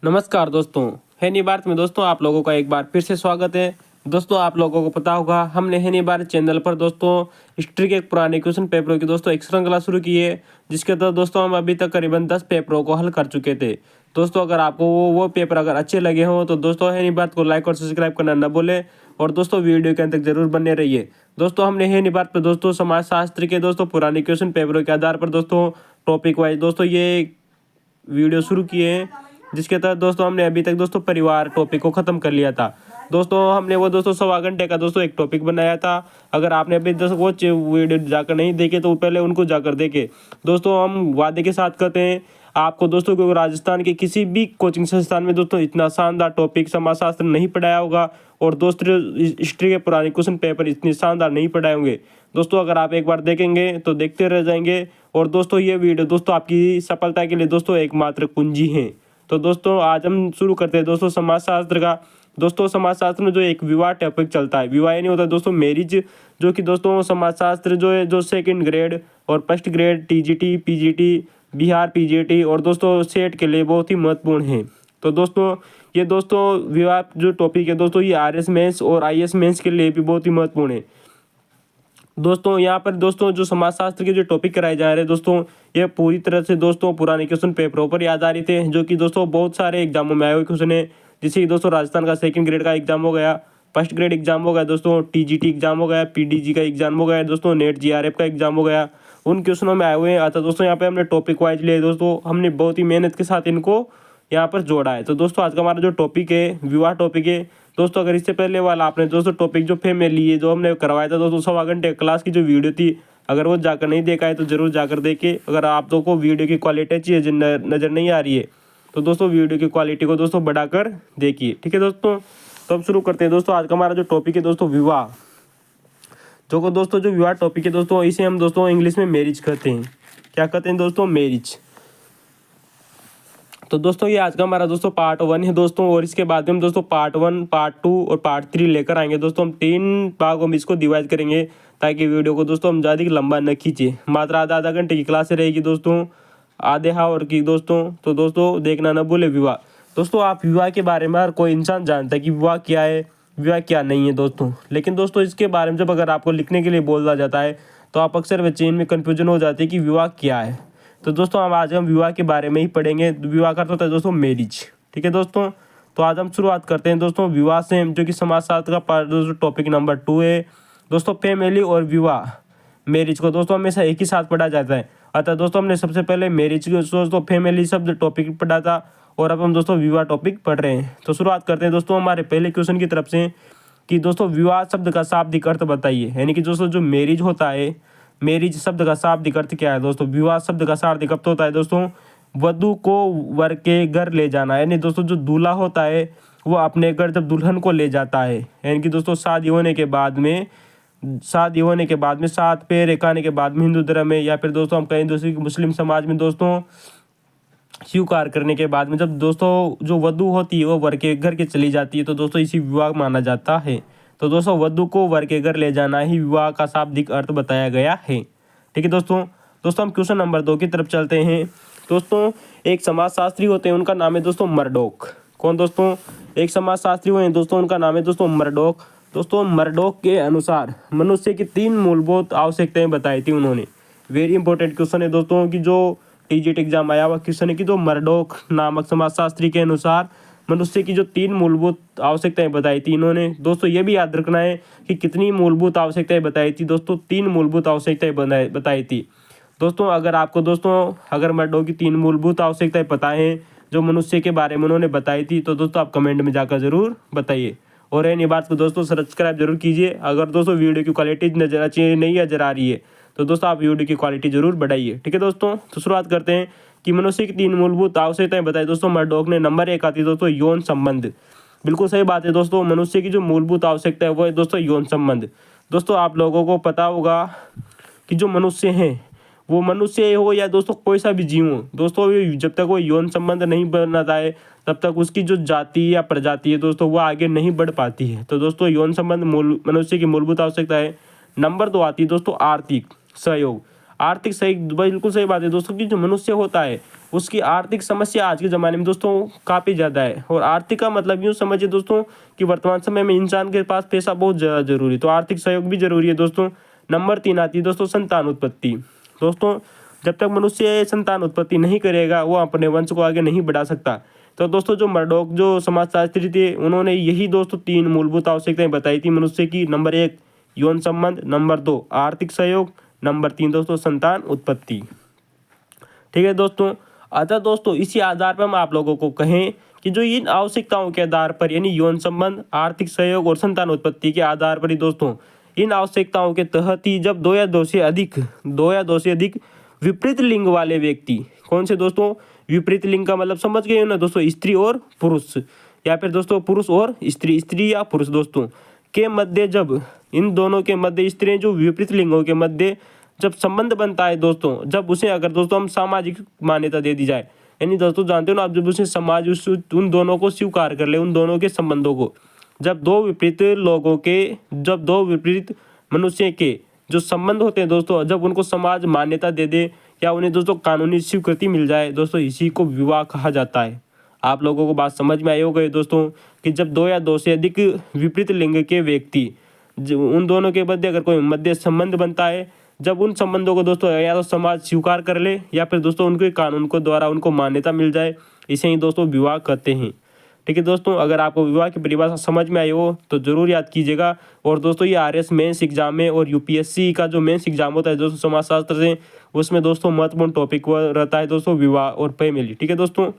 नमस्कार दोस्तों, हैनी भारत में दोस्तों आप लोगों का एक बार फिर से स्वागत है। दोस्तों आप लोगों को पता होगा हमने हैनी भारत चैनल पर दोस्तों हिस्ट्री के एक पुराने क्वेश्चन पेपरों की दोस्तों एक श्रृंखला शुरू की है, जिसके तहत दोस्तों हम अभी तक करीबन 10 पेपरों को हल कर चुके थे। दोस्तों अगर आपको वो पेपर अगर अच्छे लगे हों तो दोस्तों हैनी भारत को लाइक और सब्सक्राइब करना न भूलें और दोस्तों वीडियो के अंत तक जरूर बने रहिए। दोस्तों हमने हैनी भारत पर दोस्तों समाजशास्त्र के दोस्तों पुराने क्वेश्चन पेपरों के आधार पर दोस्तों टॉपिक वाइज दोस्तों ये वीडियो शुरू किए हैं, जिसके तहत दोस्तों हमने अभी तक दोस्तों परिवार टॉपिक को खत्म कर लिया था। दोस्तों हमने वो दोस्तों 1.25 घंटे का दोस्तों एक टॉपिक बनाया था। अगर आपने अभी दोस्तों वो वीडियो जाकर नहीं देखे तो पहले उनको जाकर देखे। दोस्तों हम वादे के साथ कहते हैं आपको दोस्तों को राजस्थान के किसी भी कोचिंग संस्थान में दोस्तों इतना शानदार टॉपिक समाजशास्त्र नहीं पढ़ाया होगा और दोस्तों हिस्ट्री के पुराने क्वेश्चन पेपर इतने शानदार नहीं पढ़ाए होंगे। दोस्तों अगर आप एक बार देखेंगे तो देखते रह जाएंगे और दोस्तों ये वीडियो दोस्तों आपकी सफलता के लिए दोस्तों एकमात्र कुंजी है। तो दोस्तों आज हम शुरू करते हैं दोस्तों समाजशास्त्र का। दोस्तों समाजशास्त्र में जो एक विवाह टॉपिक चलता है, विवाह नहीं होता दोस्तों मैरिज, जो कि दोस्तों समाजशास्त्र जो है जो सेकंड ग्रेड और first grade TGT PGT Bihar PGT और दोस्तों सेट के लिए बहुत ही महत्वपूर्ण है। तो दोस्तों ये दोस्तों विवाह जो टॉपिक है दोस्तों ये आरएस मेंस और आईएएस मेंस के लिए भी बहुत ही महत्वपूर्ण है। दोस्तों यहाँ पर दोस्तों जो समाजशास्त्र के जो टॉपिक कराए जा रहे हैं दोस्तों ये पूरी तरह से दोस्तों पुराने क्वेश्चन पेपरों पर याद आधारित है, जो कि दोस्तों बहुत सारे एग्जामों में आए हुए क्वेश्चन है। जैसे कि दोस्तों राजस्थान का सेकंड ग्रेड का एग्जाम हो गया, फर्स्ट ग्रेड एग्जाम हो गया, दोस्तों टीजीटी एग्जाम हो गया, पीडीजी का एग्जाम हो गया, दोस्तों नेट जीआरएफ का एग्जाम हो गया, उन क्वेश्चनों में आए हुए हैं। अतः दोस्तों यहाँ पे हमने टॉपिक वाइज लिए दोस्तों, हमने बहुत ही मेहनत के साथ इनको यहाँ पर जोड़ा है। तो दोस्तों आज का हमारा जो टॉपिक है विवाह टॉपिक है। दोस्तों अगर इससे पहले वाला आपने दोस्तों टॉपिक जो फैमिली है जो हमने करवाया था दोस्तों 1.25 घंटे क्लास की जो वीडियो थी, अगर वो जाकर नहीं देखा है तो जरूर जाकर देखे। अगर आप लोगों को वीडियो की क्वालिटी अच्छी है नज़र नहीं आ रही है तो दोस्तों वीडियो की क्वालिटी को दोस्तों बढ़ाकर देखिए, ठीक है दोस्तों। तो अब शुरू करते हैं दोस्तों आज का हमारा जो टॉपिक है दोस्तों विवाह। जो दोस्तों जो विवाह टॉपिक है दोस्तों इसे हम दोस्तों इंग्लिश में मैरिज कहते हैं। क्या कहते हैं दोस्तों? मैरिज। तो दोस्तों ये आज का हमारा दोस्तों पार्ट 1 है दोस्तों, और इसके बाद में हम दोस्तों पार्ट 1 पार्ट 2 और पार्ट 3 लेकर आएंगे दोस्तों। हम 3 भागों में इसको डिवाइड करेंगे ताकि वीडियो को दोस्तों हम ज़्यादा लंबा न खींचे। मात्र आधा घंटे की क्लास रहेगी दोस्तों, आधे हावर की दोस्तों। तो दोस्तों देखना न भूले विवाह। दोस्तों आप विवाह के बारे में हर कोई इंसान जानता है कि विवाह क्या है विवाह क्या नहीं है दोस्तों, लेकिन दोस्तों इसके बारे में जब अगर आपको लिखने के लिए बोला जाता है तो आप अक्सर बच्चे इनमें कन्फ्यूजन हो जाती है कि विवाह क्या है। तो दोस्तों आज हम विवाह के बारे में ही पढ़ेंगे। विवाह का अर्थ होता है दोस्तों मैरिज, ठीक है दोस्तों। तो आज हम शुरुआत करते हैं दोस्तों विवाह से, जो कि समाजशास्त्र का पार्ट दोस्तों टॉपिक नंबर 2 है दोस्तों। फैमिली और विवाह मैरिज को दोस्तों हमेशा एक ही साथ पढ़ा जाता है। अतः दोस्तों हमने सबसे पहले मैरिज दोस्तों फैमिली शब्द टॉपिक पढ़ा था और अब हम दोस्तों विवाह टॉपिक पढ़ रहे हैं। तो शुरुआत करते हैं दोस्तों हमारे पहले क्वेश्चन की तरफ से कि दोस्तों विवाह शब्द का शाब्दिक अर्थ बताइए। यानी कि दोस्तों जो मैरिज होता है, मैरिज शब्द का शाब्दिक अर्थ क्या है दोस्तों? विवाह शब्द का शाब्दिक अर्थ होता है दोस्तों वधु को वर के घर ले जाना। यानी दोस्तों जो दूल्हा होता है वो अपने घर जब दुल्हन को ले जाता है, यानी कि दोस्तों शादी होने के बाद में 7 फेरे खाने के बाद में हिंदू धर्म में, या फिर दोस्तों हम कहें दोस्तों मुस्लिम समाज में दोस्तों स्वीकार करने के बाद में जब दोस्तों जो वधु होती है वो वर के घर के चली जाती है तो दोस्तों इसी विवाह माना जाता है। तो दोस्तों वधु को वर के घर ले जाना ही विवाह का शाब्दिक अर्थ बताया गया है, ठीक है दोस्तों। दोस्तों हम क्वेश्चन नंबर 2 की तरफ चलते हैं। दोस्तों एक समाजशास्त्री होते हैं, उनका नाम है दोस्तों मर्डोक। कौन दोस्तों? एक समाजशास्त्री हुए हैं दोस्तों, उनका नाम है दोस्तों मर्डोक। दोस्तों मर्डोक के अनुसार मनुष्य की 3 मूलभूत आवश्यकताएं बताई थी उन्होंने। वेरी इंपॉर्टेंट क्वेश्चन है दोस्तों कि जो टीजीटी एग्जाम आया हुआ क्वेश्चन है कि जो मर्डोक नामक समाजशास्त्री के अनुसार मनुष्य की जो 3 मूलभूत आवश्यकताएं बताई थी इन्होंने। दोस्तों ये भी याद रखना है कि कितनी मूलभूत आवश्यकताएं बताई थी दोस्तों, 3 मूलभूत आवश्यकताएं बताई थी दोस्तों। अगर आपको दोस्तों अगर मर्डोक की 3 मूलभूत आवश्यकताएं पता है जो मनुष्य के बारे में उन्होंने बताई थी तो दोस्तों आप कमेंट में जाकर जरूर बताइए। और इन बात को दोस्तों सब्सक्राइब जरूर कीजिए। अगर दोस्तों वीडियो की क्वालिटी अच्छी नहीं नजर आ रही है तो दोस्तों आप वीडियो की क्वालिटी जरूर बढ़ाइए, ठीक है दोस्तों। तो शुरुआत करते हैं कि मनुष्य की 3 मूलभूत आवश्यकताएं बताई दोस्तों मर्डोक ने। नंबर 1 आती है दोस्तों यौन संबंध। बिल्कुल सही बात है दोस्तों, मनुष्य की जो मूलभूत आवश्यकता है वो है दोस्तों यौन संबंध। दोस्तों आप लोगों को पता होगा कि जो मनुष्य हैं वो मनुष्य हो या दोस्तों कोई सा भी जीव हो दोस्तों, जब तक वो यौन संबंध नहीं बनाता है तब तक उसकी जो जाति या प्रजाति है दोस्तों वो आगे नहीं बढ़ पाती है। तो दोस्तों यौन संबंध मनुष्य की मूलभूत आवश्यकता है। नंबर 2 आती है दोस्तों आर्थिक सहयोग। आर्थिक सही, बिल्कुल सही बात है दोस्तों कि जो मनुष्य होता है उसकी आर्थिक समस्या आज के ज़माने में दोस्तों काफ़ी ज़्यादा है। और आर्थिक का मतलब यूँ समझिए दोस्तों कि वर्तमान समय में इंसान के पास पैसा बहुत ज़्यादा जरूरी, तो आर्थिक सहयोग भी जरूरी है दोस्तों। नंबर 3 आती है दोस्तों संतान उत्पत्ति। दोस्तों जब तक मनुष्य संतान उत्पत्ति नहीं करेगा वो अपने वंश को आगे नहीं बढ़ा सकता। तो दोस्तों जो मर्डॉक जो समाजशास्त्री थे उन्होंने यही दोस्तों 3 मूलभूत आवश्यकताएं बताई थी मनुष्य की। नंबर 1 यौन संबंध, नंबर 2 आर्थिक सहयोग, नंबर 3 दोस्तों संतान उत्पत्ति। ठीक है दोस्तों। अतः दोस्तों इसी आधार पर हम आप लोगों को कहें कि जो इन आवश्यकताओं के आधार पर यानी यौन संबंध, आर्थिक सहयोग और संतान उत्पत्ति के आधार पर ही दोस्तों इन आवश्यकताओं के तहत ही जब 2 या 2 से अधिक विपरीत लिंग वाले व्यक्ति, कौन से दोस्तों, विपरीत लिंग का मतलब समझ गए हो ना दोस्तों, स्त्री और पुरुष, या फिर दोस्तों पुरुष और स्त्री, स्त्री या पुरुष दोस्तों के मध्य, जब इन दोनों के मध्य स्त्री जो विपरीत लिंगों के मध्य जब संबंध बनता है दोस्तों, जब उसे अगर दोस्तों हम सामाजिक मान्यता दे दी जाए, यानी दोस्तों जानते हो ना आप, जब उसे समाज उन दोनों को स्वीकार कर ले, उन दोनों के संबंधों को, जब दो विपरीत मनुष्य के जो संबंध होते हैं दोस्तों, जब उनको समाज मान्यता दे दे या उन्हें दोस्तों कानूनी स्वीकृति मिल जाए दोस्तों, इसी को विवाह कहा जाता है। आप लोगों को बात समझ में आई होगी दोस्तों कि जब 2 या 2 से अधिक विपरीत लिंग के व्यक्ति, उन दोनों के मध्य अगर कोई मध्य संबंध बनता है, जब उन संबंधों को दोस्तों या तो समाज स्वीकार कर ले या फिर दोस्तों उनके कानून को द्वारा उनको मान्यता मिल जाए, इसे ही दोस्तों विवाह कहते हैं। ठीक है दोस्तों, अगर आपको विवाह की परिभाषा समझ में आई हो तो ज़रूर याद कीजिएगा। और दोस्तों ये आरएस मेंस एग्जाम में और यूपीएससी का जो मेंस एग्जाम होता है दोस्तों समाजशास्त्र से, उसमें दोस्तों महत्वपूर्ण टॉपिक रहता है दोस्तों विवाह और फैमिली। ठीक है दोस्तों,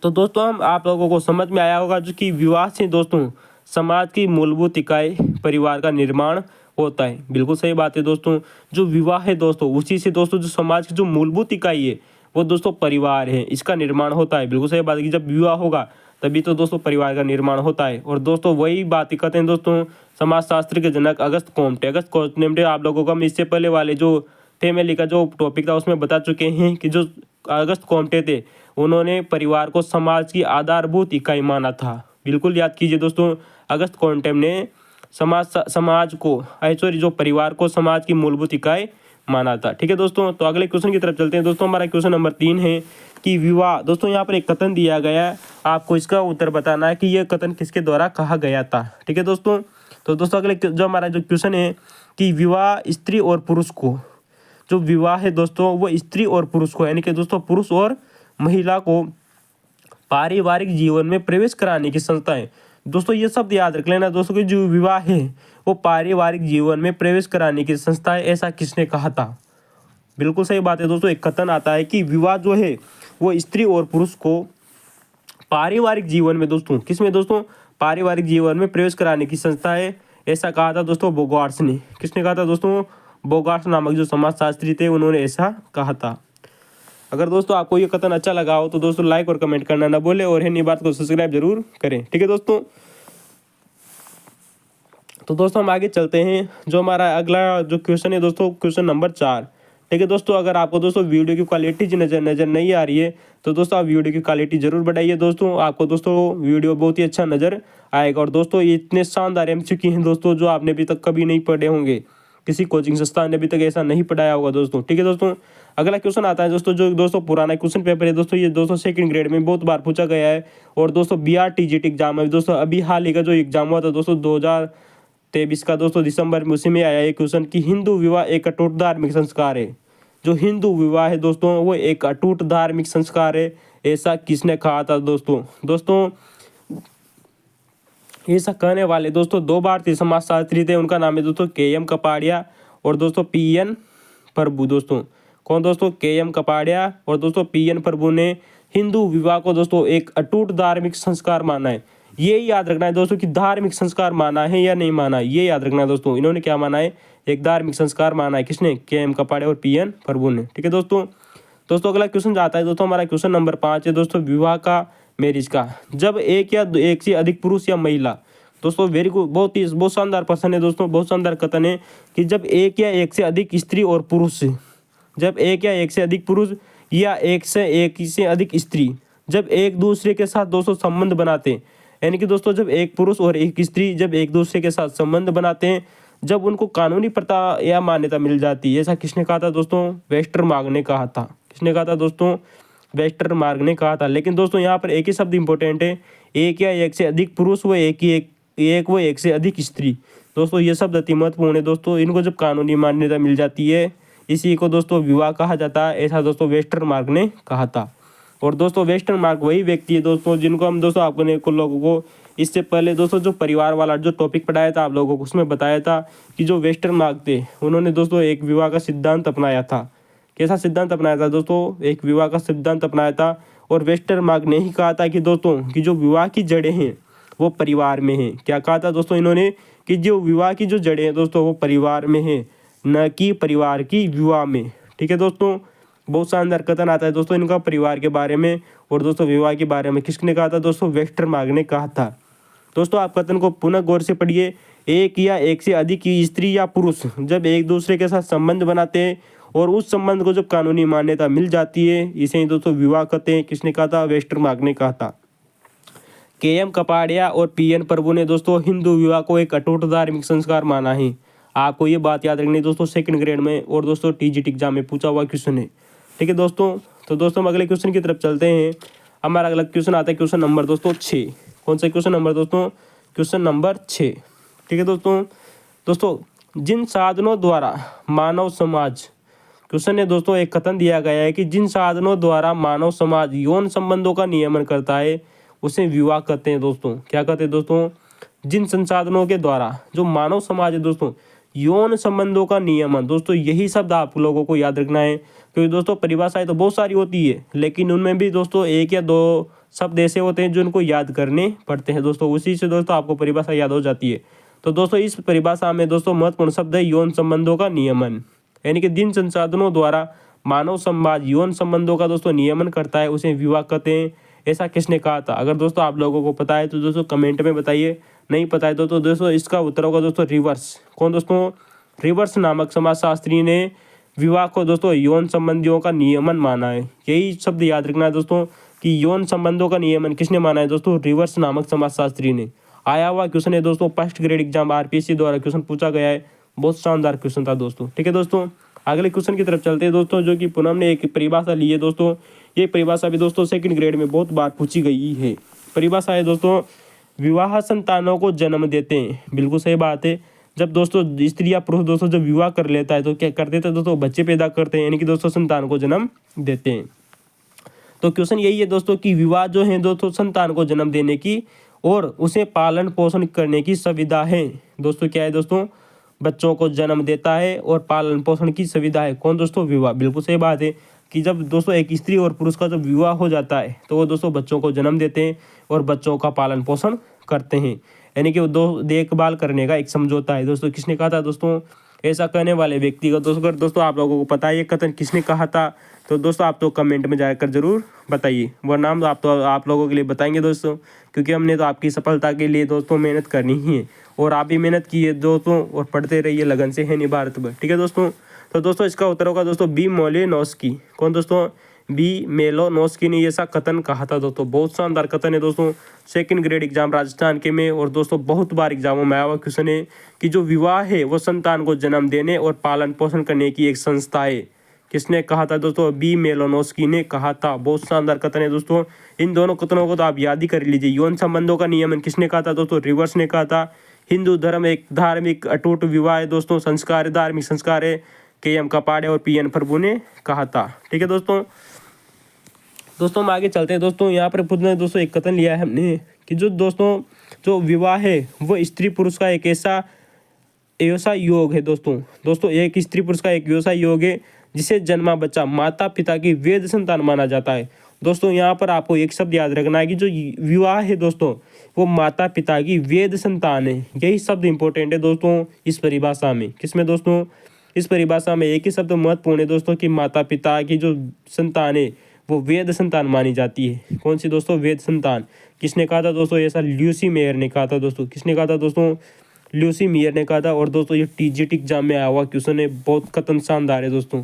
तो दोस्तों हम आप लोगों को समझ में आया होगा जो कि विवाह से दोस्तों समाज की मूलभूत इकाई परिवार का निर्माण होता है। बिल्कुल सही बात है दोस्तों, जो विवाह है दोस्तों उसी से दोस्तों जो समाज की जो मूलभूत इकाई है वो दोस्तों परिवार है, इसका निर्माण होता है। बिल्कुल सही बात है कि जब विवाह होगा तभी तो दोस्तों परिवार का निर्माण होता है। और दोस्तों वही बात कहते हैं दोस्तों समाजशास्त्र के जनक अगस्त कॉम्टे आप लोगों को हम इससे पहले वाले जो फैमिली का जो टॉपिक था उसमें बता चुके हैं कि जो अगस्त कॉम्टे थे उन्होंने परिवार को समाज की आधारभूत इकाई माना था। बिल्कुल याद कीजिए दोस्तों, अगस्त कॉम्टे ने जो परिवार को समाज की मूलभूत इकाई माना था। ठीक है दोस्तों, तो अगले क्वेश्चन की तरफ चलते हैं दोस्तों। हमारा क्वेश्चन नंबर 3 है कि विवाह, दोस्तों यहाँ पर एक कथन दिया गया है, आपको इसका उत्तर बताना है कि यह कथन किसके द्वारा कहा गया था। ठीक है दोस्तों, तो दोस्तों अगले जो हमारा जो क्वेश्चन है कि विवाह स्त्री और पुरुष को, जो विवाह है दोस्तों वो स्त्री और पुरुष को यानी कि दोस्तों पुरुष और महिला को पारिवारिक जीवन में प्रवेश कराने की संस्था है। दोस्तों ये शब्द याद रख लेना दोस्तों कि जो विवाह है वो पारिवारिक जीवन में प्रवेश कराने की संस्था है, ऐसा किसने कहा था। बिल्कुल सही बात है दोस्तों, एक कथन आता है कि विवाह जो है वो स्त्री और पुरुष को पारिवारिक जीवन में दोस्तों, किसमें दोस्तों, पारिवारिक जीवन में प्रवेश कराने की संस्था है, ऐसा कहा था दोस्तों बोगार्ट्स ने। किसने कहा था दोस्तों, बोगार्ट्स नामक जो समाजशास्त्री थे उन्होंने ऐसा कहा था। अगर दोस्तों आपको ये कथन अच्छा लगा हो तो दोस्तों लाइक और कमेंट करना ना भूलें और है बात को सब्सक्राइब जरूर करें। ठीक है दोस्तों, तो दोस्तों हम आगे चलते हैं। जो हमारा अगला जो क्वेश्चन है दोस्तों क्वेश्चन नंबर 4। ठीक है दोस्तों, अगर आपको दोस्तों वीडियो की क्वालिटी नजर नहीं आ रही है तो दोस्तों आप वीडियो की क्वालिटी जरूर बढ़ाइए दोस्तों, आपको दोस्तों वीडियो बहुत ही अच्छा नजर आएगा। और दोस्तों ये इतने शानदार एमसीक्यू हैं दोस्तों जो आपने अभी तक कभी नहीं पढ़े होंगे, किसी कोचिंग संस्थान ने अभी तक ऐसा नहीं पढ़ाया होगा दोस्तों। ठीक है दोस्तों, अगला क्वेश्चन आता है दोस्तों जो दोस्तों पुराना क्वेश्चन पेपर है दोस्तों, ये दोस्तों सेकंड ग्रेड में बहुत बार पूछा गया है। और दोस्तों BRTGT एग्जाम है दोस्तों, अभी हाल ही का जो एग्जाम हुआ था दोस्तों 2023 का दोस्तों दिसंबर में, उसी में आया एक क्वेश्चन कि हिंदू विवाह एक अटूट धार्मिक संस्कार है। जो हिंदू विवाह है दोस्तों वो एक अटूट धार्मिक संस्कार है, ऐसा किसने कहा था दोस्तों ऐसा कहने वाले दोस्तों 2 भारतीय समाजशास्त्री थे, उनका नाम है दोस्तों KM कपाड़िया और दोस्तों PN प्रभु। दोस्तों कौन दोस्तों, KM कपाड़िया और दोस्तों PN प्रभु ने हिंदू विवाह को दोस्तों एक अटूट धार्मिक संस्कार माना है। ये याद रखना है दोस्तों कि धार्मिक संस्कार माना है या नहीं माना, ये याद रखना है दोस्तों। इन्होंने क्या माना है, एक धार्मिक संस्कार माना है, किसने, KM कपाड़िया और PN प्रभु ने। ठीक है दोस्तों अगला क्वेश्चन जाता है दोस्तों हमारा क्वेश्चन नंबर 5 है दोस्तों विवाह का, मैरिज का, जब एक से अधिक पुरुष या महिला, दोस्तों वेरी गुड, बहुत शानदार प्रश्न है दोस्तों, बहुत शानदार कथन है कि जब एक से अधिक स्त्री और पुरुष, जब एक से अधिक पुरुष या एक से अधिक स्त्री जब एक दूसरे के साथ दोस्तों संबंध बनाते हैं, यानी कि दोस्तों जब एक पुरुष और एक स्त्री जब एक दूसरे के साथ संबंध बनाते हैं, जब उनको कानूनी प्रथा या मान्यता मिल जाती है। ऐसा किसने कहा था दोस्तों? वेस्टरमार्क ने कहा था। किसने कहा था दोस्तों? वेस्टरमार्क ने कहा था। लेकिन दोस्तों यहाँ पर एक ही शब्द इंपॉर्टेंट है, एक या एक से अधिक पुरुष व एक से अधिक स्त्री। दोस्तों ये शब्द अति महत्वपूर्ण है दोस्तों। इनको जब कानूनी मान्यता मिल जाती है, इसी को दोस्तों विवाह कहा जाता है। ऐसा दोस्तों वेस्टरमार्क ने कहा था। और दोस्तों वेस्टरमार्क वही व्यक्ति है दोस्तों जिनको हम दोस्तों आपने को लोगों को इससे पहले दोस्तों जो परिवार वाला जो टॉपिक पढ़ाया था आप लोगों को, उसमें बताया था कि जो वेस्टरमार्क थे उन्होंने दोस्तों एक विवाह का सिद्धांत अपनाया था। कैसा सिद्धांत अपनाया था दोस्तों? एक विवाह का सिद्धांत अपनाया था। और वेस्टरमार्क ने ही कहा था कि दोस्तों कि जो विवाह की जड़ें हैं वो परिवार में हैं। क्या कहा था दोस्तों इन्होंने? कि जो विवाह की जो जड़ें हैं दोस्तों वो परिवार में हैं, न कि परिवार की विवाह में। ठीक है दोस्तों, बहुत शानदार कथन आता है दोस्तों इनका परिवार के बारे में और दोस्तों विवाह के बारे में। किसने कहा था दोस्तों? वेस्टरमार्क ने कहा था। दोस्तों आप कथन को पुनः गौर से पढ़िए। एक या एक से अधिक की स्त्री या पुरुष जब एक दूसरे के साथ संबंध बनाते हैं और उस संबंध को जब कानूनी मान्यता मिल जाती है, इसे ही दोस्तों विवाह कहते हैं। किसने कहा था? वेस्टरमार्क ने कहा था। के.एम. कपाड़िया और पी.एन. प्रभु ने दोस्तों हिंदू विवाह को एक अटूट धार्मिक संस्कार माना है। आपको ये बात याद रखनी दोस्तों, सेकंड ग्रेड में और दोस्तों टीजीटी एग्जाम में पूछा हुआ क्वेश्चन है। ठीक है दोस्तों, तो दोस्तों हम अगले क्वेश्चन की तरफ चलते हैं। हमारा अगला क्वेश्चन आता है क्वेश्चन नंबर दोस्तों 6। कौन सा क्वेश्चन नंबर दोस्तों? Question number 6। ठीक है दोस्तों जिन साधनों द्वारा मानव समाज, क्वेश्चन है दोस्तों एक कथन दिया गया है कि जिन साधनों द्वारा मानव समाज यौन संबंधों का नियमन करता है उसे विवाह कहते हैं दोस्तों। क्या कहते हैं दोस्तों? जिन संसाधनों के द्वारा जो मानव समाज है दोस्तों यौन संबंधों का नियमन। दोस्तों यही शब्द आप लोगों को याद रखना है, क्योंकि दोस्तों परिभाषाएं तो बहुत सारी होती है, लेकिन उनमें भी दोस्तों एक या दो शब्द ऐसे होते हैं जो उनको याद करने पड़ते हैं दोस्तों। उसी से दोस्तों आपको परिभाषा याद हो जाती है। तो दोस्तों इस परिभाषा में दोस्तों महत्वपूर्ण शब्द है यौन संबंधों का नियमन, यानी कि जिन संसाधनों द्वारा मानव समाज यौन संबंधों का दोस्तों नियमन करता है उसे विवाह कहते हैं। ऐसा किसने कहा था? अगर दोस्तों आप लोगों को पता है तो दोस्तों कमेंट में बताइए, नहीं पता है तो दोस्तों इसका उत्तर होगा दोस्तों रिवर्स। कौन दोस्तों? रिवर्स नामक समाजशास्त्री ने विवाह को दोस्तों यौन संबंधियों का नियमन माना है। यही शब्द याद रखना है दोस्तों कि यौन संबंधों का नियमन किसने माना है दोस्तों? रिवर्स नामक समाजशास्त्री ने। आया हुआ क्वेश्चन है दोस्तों, फर्स्ट ग्रेड एग्जाम आरपीएससी द्वारा क्वेश्चन पूछा गया है। बहुत शानदार क्वेश्चन था दोस्तों। ठीक है दोस्तों, अगले क्वेश्चन की तरफ चलते हैं दोस्तों, जो कि पूनम ने एक परिभाषा ली है दोस्तों। ये परिभाषा भी दोस्तों सेकंड ग्रेड में बहुत बार पूछी गई है। परिभाषा है दोस्तों, विवाह संतानों को जन्म देते हैं। बिल्कुल सही बात है। जब दोस्तों स्त्री या पुरुष दोस्तों जब विवाह कर लेता है तो क्या करते थे दोस्तों? बच्चे पैदा करते हैं, यानी कि दोस्तों संतान को जन्म देते हैं। तो क्वेश्चन यही है दोस्तों कि विवाह जो है दोस्तों संतान को जन्म देने की और उसे पालन पोषण करने की सुविधा है। दोस्तों क्या है दोस्तों? बच्चों को जन्म देता है और पालन पोषण की सुविधा है। कौन दोस्तों? विवाह। बिल्कुल सही बात है कि जब दोस्तों एक स्त्री और पुरुष का जब विवाह हो जाता है तो वो दोस्तों बच्चों को जन्म देते हैं और बच्चों का पालन पोषण करते हैं, यानी कि वो देखभाल करने का एक समझौता है दोस्तों। किसने कहा था दोस्तों? ऐसा कहने वाले व्यक्ति का दोस्तों आप लोगों को पता है ये कथन किसने कहा था? तो दोस्तों आप तो कमेंट में जाकर जरूर बताइए, वो नाम आप लोगों के लिए बताएंगे दोस्तों, क्योंकि हमने तो आपकी सफलता के लिए दोस्तों मेहनत करनी ही है और आप भी मेहनत कीजिए दोस्तों और पढ़ते रहिए लगन से, है नहीं भारत में। ठीक है दोस्तों, तो दोस्तों इसका उत्तर होगा दोस्तों बी मेलिनोव्स्की। कौन दोस्तों? बी मेलिनोव्स्की ने ऐसा कथन कहा था दोस्तों। बहुत शानदार कथन है दोस्तों, सेकंड ग्रेड एग्जाम राजस्थान के में और दोस्तों बहुत बार एग्जामों में आया हुआ क्वेश्चन है कि जो विवाह है वो संतान को जन्म देने और पालन पोषण करने की एक संस्था है। किसने कहा था दोस्तों? बी मेलिनोव्स्की ने कहा था। बहुत शानदार कथन है दोस्तों। इन दोनों कथनों को तो आप याद ही कर लीजिए। यौन संबंधों का नियमन किसने कहा था दोस्तों? रिवर्स ने कहा था। हिंदू धर्म एक धार्मिक अटूट विवाह है दोस्तों, संस्कार धार्मिक संस्कार है, के.एम. कपाड़े और पी.एन. प्रभु ने कहा था। ठीक है दोस्तों हम आगे चलते हैं दोस्तों। यहाँ पर खुद ने दोस्तों एक कथन लिया है हमने कि जो दोस्तों जो विवाह है वो स्त्री पुरुष का एक ऐसा योग है दोस्तों एक स्त्री पुरुष का एक ऐसा योग है जिसे जन्मा बच्चा माता पिता की वैध संतान माना जाता है। दोस्तों यहाँ पर आपको एक शब्द याद रखना है कि जो विवाह है दोस्तों वो माता पिता की वैध संतान है। यही शब्द इंपॉर्टेंट है दोस्तों इस परिभाषा में। किसमें दोस्तों? इस परिभाषा में एक ही शब्द महत्वपूर्ण है दोस्तों कि माता पिता की जो संतान है वो वैध संतान मानी जाती है। कौन सी दोस्तों? वैध संतान। किसने कहा था दोस्तों? ऐसा ल्यूसी मेयर ने कहा था दोस्तों। किसने कहा था दोस्तों? ल्यूसी मेयर ने कहा था। और दोस्तों ये टीजीटी एग्जाम में आया हुआ क्वेश्चन है, बहुत कथन शानदार है दोस्तों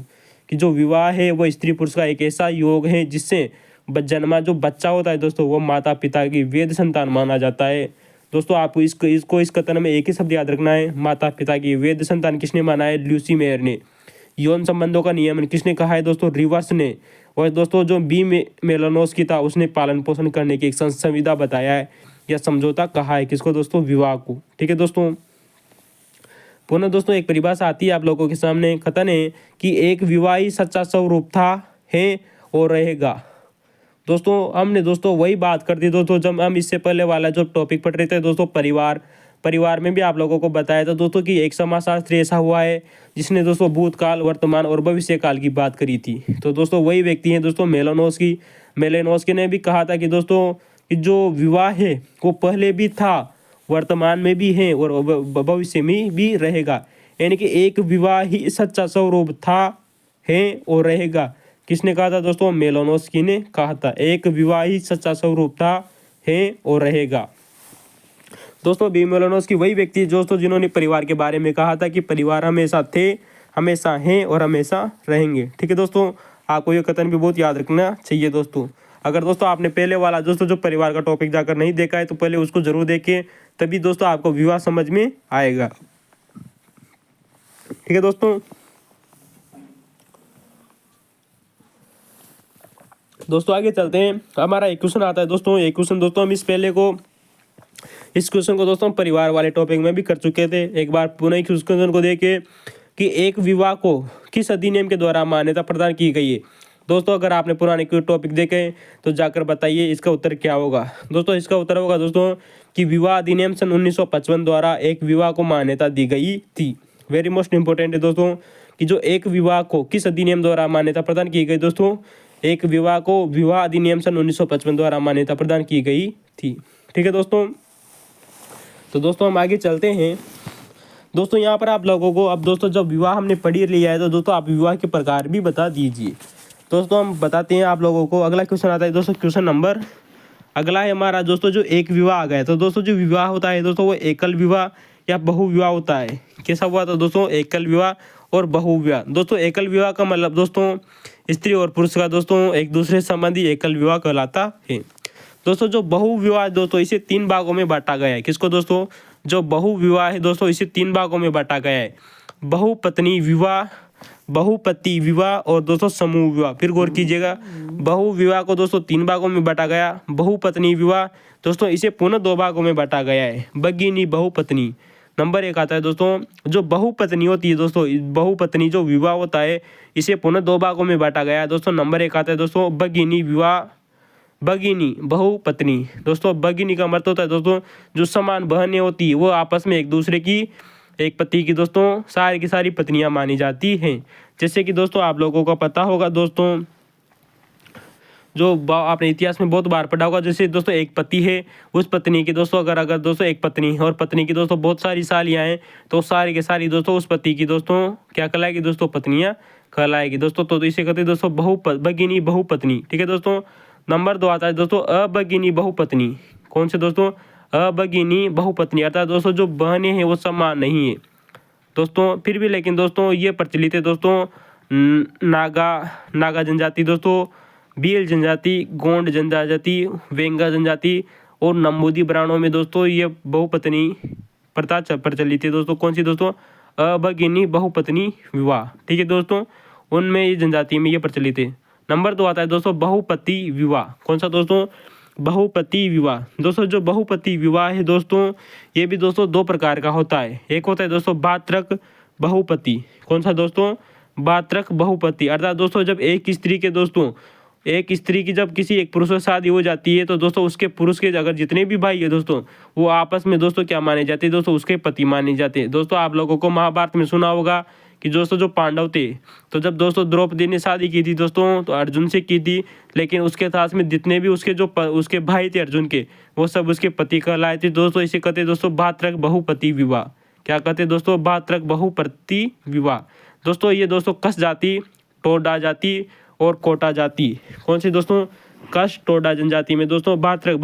कि जो विवाह है वो स्त्री पुरुष का एक ऐसा योग है जिससे जन्मा जो बच्चा होता है दोस्तों वो माता पिता की वैध संतान माना जाता है। दोस्तों आपको इसको इस कथन में एक ही शब्द याद रखना है, माता पिता की। वैध संतान किसने माना है? ल्यूसी मेयर ने। यौन संबंधों का नियमन किसने कहा है? दोस्तों रिवर्स ने। और दोस्तों जो बी मेलानोस्की था उसने पालन पोषण करने की एक संविधा बताया है या समझौता कहा है किसको? दोस्तों विवाह को। ठीक है दोस्तों, पुनः दोस्तों एक परिभाषा आती है आप लोगों के सामने। कथन है कि एक विवाह ही सच्चा स्वरूप था, है और रहेगा। दोस्तों हमने दोस्तों वही बात कर दी दोस्तों जब हम इससे पहले वाला जो टॉपिक पढ़ रहे थे दोस्तों, परिवार में भी आप लोगों को बताया था दोस्तों कि एक समाजशास्त्री ऐसा हुआ है जिसने दोस्तों भूतकाल, वर्तमान और भविष्य काल की बात करी थी। तो दोस्तों वही व्यक्ति हैं दोस्तों मेलानोस्की ने भी कहा था कि दोस्तों कि जो विवाह है वो पहले भी था, वर्तमान में भी है और भविष्य में भी रहेगा। यानी कि एक विवाह ही सच्चा स्वरूप था, है और रहेगा। किसने कहा था दोस्तों? मेलानोस्की ने कहा था। एक विवाह ही सच्चा स्वरूप था, है और रहेगा। दोस्तों बी मेलानोस्की वही व्यक्ति दोस्तों जिन्होंने परिवार के बारे में कहा था कि परिवार हमेशा थे, हमेशा हैं और हमेशा रहेंगे। ठीक है दोस्तों, आपको ये कथन भी बहुत याद रखना चाहिए दोस्तों। अगर दोस्तों आपने पहले वाला दोस्तों जो परिवार का टॉपिक जाकर नहीं देखा है तो पहले उसको जरूर देखें, तभी दोस्तों आपको विवाह समझ में आएगा। ठीक है दोस्तों आगे चलते हैं। हमारा एक क्वेश्चन आता है दोस्तों, एक क्वेश्चन दोस्तों हम इस क्वेश्चन को दोस्तों परिवार वाले टॉपिक में भी कर चुके थे। एक बार पुनः इस क्वेश्चन को देखें कि एक विवाह को किस अधिनियम के द्वारा मान्यता प्रदान की गई है। दोस्तों अगर आपने पुराने टॉपिक देखे तो जाकर बताइए इसका उत्तर क्या होगा। दोस्तों इसका उत्तर होगा दोस्तों कि विवाह अधिनियम सन 1955 द्वारा एक विवाह को मान्यता दी गई थी। वेरी मोस्ट इंपॉर्टेंट है दोस्तों कि जो एक विवाह को किस अधिनियम द्वारा मान्यता प्रदान की गई। दोस्तों एक विवाह को विवाह अधिनियम सन 1955 द्वारा मान्यता प्रदान की गई थी। ठीक है दोस्तों, तो दोस्तों हम आगे चलते हैं। दोस्तों यहाँ पर आप लोगों को अब दोस्तों जब विवाह हमने पढ़ी लिया है तो दोस्तों आप विवाह के प्रकार भी बता दीजिए। दोस्तों हम बताते हैं आप लोगों को। अगला क्वेश्चन आता है दोस्तों, क्वेश्चन नंबर अगला है हमारा दोस्तों जो एक विवाह आ गया। तो दोस्तों जो विवाह होता है दोस्तों वो एकल विवाह या बहु विवाह होता है। कैसा हुआ था दोस्तों? एकल विवाह और बहु विवाह। दोस्तों एकल विवाह का मतलब दोस्तों स्त्री और पुरुष का दोस्तों एक दूसरे संबंधी एकल विवाह कहलाता है। दोस्तों जो बहु विवाह दोस्तों इसे 3 भागों में बांटा गया है। किसको दोस्तों? जो बहु विवाह है दोस्तों इसे 3 भागों में बांटा गया है। बहुपत्नी विवाह, बहुपति विवाह और दोस्तों समूह विवाह। फिर गौर कीजिएगा, बहु विवाह को दोस्तों 3 भागों में बांटा गया। बहुपत्नी विवाह दोस्तों इसे पुनः 2 भागों में बांटा गया है। भगिनी बहुपत्नी। नंबर 1 आता है दोस्तों जो बहुपत्नी होती है दोस्तों, बहुपत्नी जो विवाह होता है इसे पुनः 2 भागों में बांटा गया है दोस्तों। नंबर 1 आता है दोस्तों भगिनी विवाह, भगिनी बहुपत्नी। दोस्तों भगिनी का मतलब होता है दोस्तों जो समान बहनें होती है वो आपस में एक दूसरे की, एक पति की दोस्तों सारी की सारी पत्नियां मानी जाती हैं। जैसे कि दोस्तों आप लोगों को पता होगा दोस्तों जो आपने इतिहास में बहुत बार पढ़ा होगा, जैसे दोस्तों एक पति है उस पत्नी की दोस्तों अगर दोस्तों एक पत्नी है और पत्नी की दोस्तों बहुत सारी सालियां हैं तो सारी के सारी दोस्तों उस पति की दोस्तों क्या कहलाएगी दोस्तों? पत्नियां कहलाएगी दोस्तों। तो इसे कहते हैं दोस्तों भगिनी बहुपत्नी। ठीक है दोस्तों, नंबर 2 आता है दोस्तों अभगिनी बहुपत्नी। कौन से दोस्तों? अभगिनी बहुपत्नी। अर्थात दोस्तों जो बहनें हैं वो समान नहीं है दोस्तों, फिर भी लेकिन दोस्तों ये प्रचलित है दोस्तों नागा जनजाति दोस्तों, भील जनजाति, गोंड जनजाति, वेंगा जनजाति और नंबूदी ब्राह्मणों में दोस्तों ये बहुपत्नी प्रथा प्रचलित है दोस्तों। कौन सी दोस्तों? अभगिनी बहुपत्नी विवाह। ठीक है दोस्तों, उनमें ये जनजाति में ये प्रचलित है। नंबर 2 आता है दोस्तों बहुपति विवाह। कौन सा दोस्तों? बहुपति विवाह। दोस्तों जो बहुपति विवाह है दोस्तों ये भी दोस्तों 2 प्रकार का होता है। एक होता है दोस्तों भातृक बहुपति। कौन सा दोस्तों? भातृक बहुपति। अर्थात दोस्तों जब एक स्त्री की जब किसी एक पुरुष से शादी हो जाती है तो दोस्तों उसके पुरुष के अगर जितने भी भाई है दोस्तों वो आपस में दोस्तों क्या माने जाते हैं दोस्तों? उसके पति माने जाते हैं। दोस्तों आप लोगों को महाभारत में सुना होगा कि दोस्तों जो पांडव थे तो जब दोस्तों द्रौपदी ने शादी की थी दोस्तों तो अर्जुन से की थी, लेकिन उसके साथ में जितने भी उसके भाई थे अर्जुन के वो सब उसके पति कहलाए थे दोस्तों। इसे कहते दोस्तों भातृक बहुपति विवाह। क्या कहते दोस्तों? भातृक बहुपति विवाह। दोस्तों ये दोस्तों कस जाति, टोडा जाति और कोटा जाति। कौन सी दोस्तों? कस टोडा जनजाति में दोस्तों भातृक